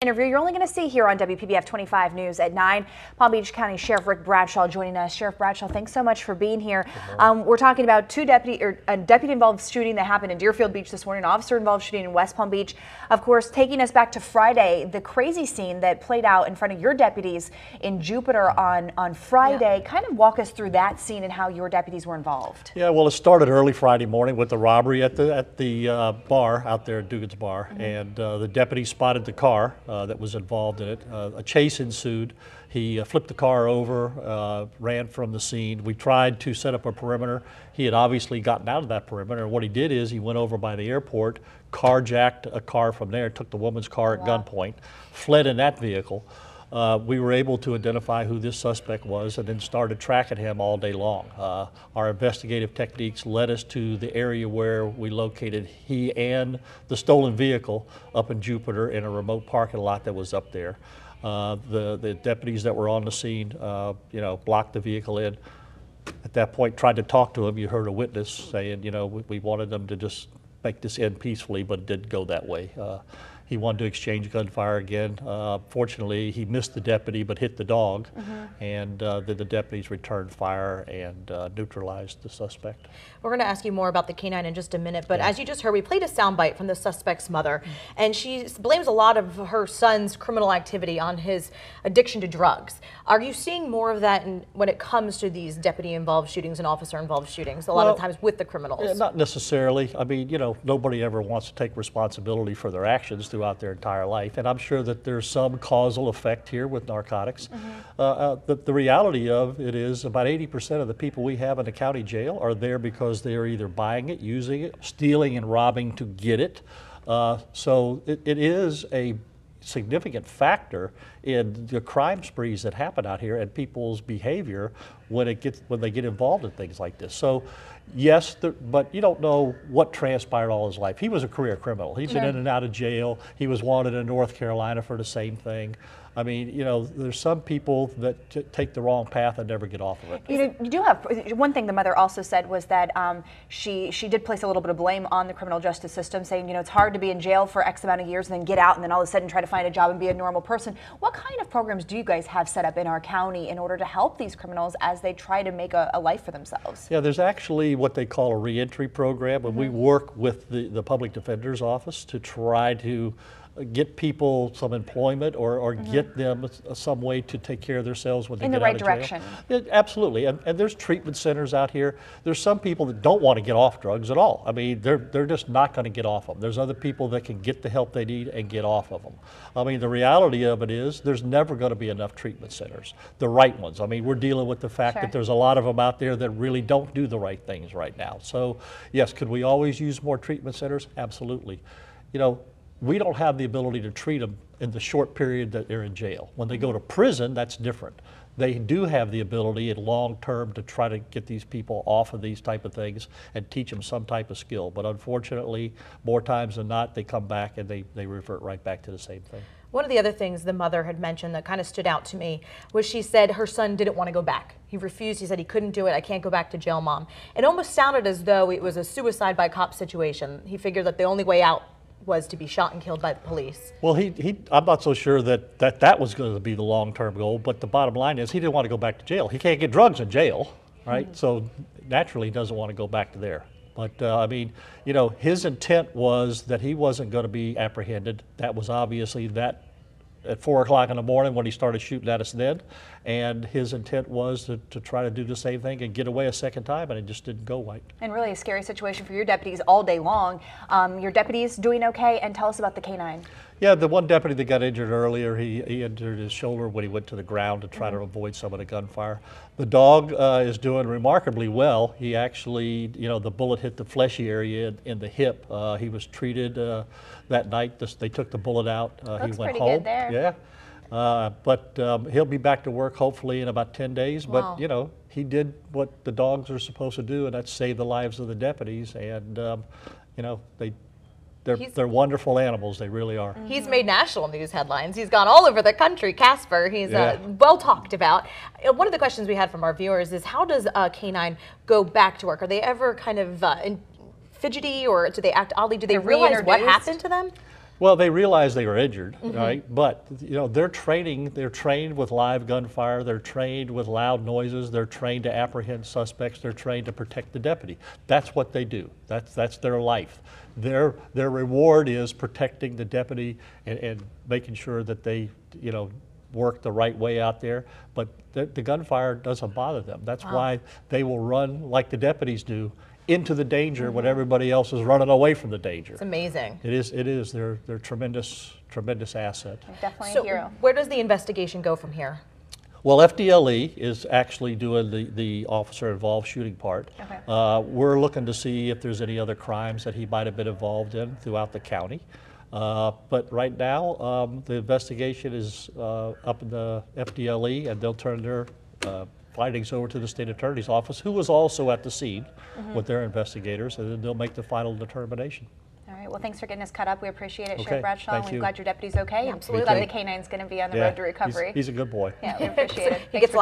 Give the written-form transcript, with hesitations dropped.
interview you're only going to see here on WPBF 25 News at 9. Palm Beach County Sheriff Rick Bradshaw joining us. Sheriff Bradshaw, thanks so much for being here. We're talking about a deputy-involved shooting that happened in Deerfield Beach this morning, an officer-involved shooting in West Palm Beach. Of course, taking us back to Friday, the crazy scene that played out in front of your deputies in Jupiter on Friday. Yeah. Kind of walk us through that scene and how your deputies were involved. Yeah, well, it started early Friday morning with the robbery at the bar out there at Dugan's Bar, and the deputy spotted the car that was involved in it. A chase ensued. He flipped the car over, ran from the scene. We tried to set up a perimeter. He had obviously gotten out of that perimeter, and what he did is he went over by the airport, carjacked a car from there, took the woman's car at gunpoint, fled in that vehicle. We were able to identify who this suspect was and then started tracking him all day long. Our investigative techniques led us to the area where we located he and the stolen vehicle up in Jupiter in a remote parking lot that was up there. The deputies that were on the scene, blocked the vehicle in. At that point, tried to talk to him. You heard a witness saying, we wanted them to just make this end peacefully, but it didn't go that way. He wanted to exchange gunfire again. Fortunately, he missed the deputy but hit the dog, and then the deputies returned fire and neutralized the suspect. We're going to ask you more about the canine in just a minute, but as you just heard, we played a soundbite from the suspect's mother, and she blames a lot of her son's criminal activity on his addiction to drugs. Are you seeing more of that when it comes to these deputy-involved shootings and officer-involved shootings, a lot of times with the criminals? Yeah, not necessarily. I mean, nobody ever wants to take responsibility for their actions throughout their entire life, and I'm sure that there's some causal effect here with narcotics. The reality of it is about 80% of the people we have in the county jail are there because they are either buying it, using it, stealing and robbing to get it. So it is a significant factor in the crime sprees that happen out here and people's behavior when they get involved in things like this. So yes, but you don't know what transpired all his life. He was a career criminal. He's been in and out of jail. He was wanted in North Carolina for the same thing. I mean, there's some people that take the wrong path and never get off of it. You do have one thing the mother also said was that she did place a little bit of blame on the criminal justice system, saying, it's hard to be in jail for X amount of years and then get out and then all of a sudden try to find a job and be a normal person. What kind of programs do you guys have set up in our county in order to help these criminals as they try to make a life for themselves? Yeah, there's actually what they call a reentry program, and we work with the public defender's office to try to get people some employment or get them some way to take care of themselves when they get out of jail. In the right direction. Yeah, absolutely, and there's treatment centers out here. There's some people that don't want to get off drugs at all. I mean, they're just not going to get off them. There's other people that can get the help they need and get off of them. I mean, the reality of it is there's never going to be enough treatment centers, the right ones. I mean, we're dealing with the fact that there's a lot of them out there that really don't do the right things right now. So yes, could we always use more treatment centers? Absolutely. We don't have the ability to treat them in the short period that they're in jail. When they go to prison, that's different. They do have the ability in long term to try to get these people off of these type of things and teach them some type of skill. But unfortunately, more times than not, they come back and they revert right back to the same thing. One of the other things the mother had mentioned that kind of stood out to me was she said her son didn't want to go back. He refused. He said he couldn't do it. I can't go back to jail, Mom. It almost sounded as though it was a suicide by cop situation. He figured that the only way out was to be shot and killed by the police. Well, I'm not so sure that was going to be the long-term goal, but the bottom line is he didn't want to go back to jail. He can't get drugs in jail, right? So naturally he doesn't want to go back to there. But I mean, his intent was that he wasn't going to be apprehended. That was obviously that at 4 o'clock in the morning when he started shooting at us then, and his intent was to try to do the same thing and get away a second time, and it just didn't go right. And really a scary situation for your deputies all day long. Your deputies doing okay, and tell us about the canine. Yeah, the one deputy that got injured earlier, he injured his shoulder when he went to the ground to try to avoid some of the gunfire. The dog is doing remarkably well. He actually, the bullet hit the fleshy area in the hip. He was treated that night. They took the bullet out. He went pretty home. Good there. Yeah, but he'll be back to work hopefully in about 10 days. Wow. But he did what the dogs are supposed to do, and that's save the lives of the deputies. And they're wonderful animals. They really are. He's made national news headlines. He's gone all over the country. Casper, he's well talked about. One of the questions we had from our viewers is, how does a canine go back to work? Are they ever kind of fidgety, or do they act oddly? Do they realize what happened to them? Well, they realize they were injured, right? But you know, they're trained with live gunfire, they're trained with loud noises, they're trained to apprehend suspects, they're trained to protect the deputy. That's what they do. That's their life. Their reward is protecting the deputy and making sure that they, you know, work the right way out there. But the gunfire doesn't bother them. That's why they will run like the deputies do into the danger when everybody else is running away from the danger. It's amazing. It is. They're tremendous asset. Definitely So a hero. where does the investigation go from here? Well, FDLE is actually doing the officer-involved shooting part. Okay. We're looking to see if there's any other crimes that he might have been involved in throughout the county. But right now, the investigation is up in the FDLE, and they'll turn their findings over to the state attorney's office, who was also at the scene with their investigators, and then they'll make the final determination. All right. Well, thanks for getting us caught up. We appreciate it, Okay, Sheriff Bradshaw. thank and we're you. glad your deputy's okay. Absolutely. Glad the canine's going to be on the road to recovery. He's a good boy. Yeah, we appreciate it. He Thanks gets for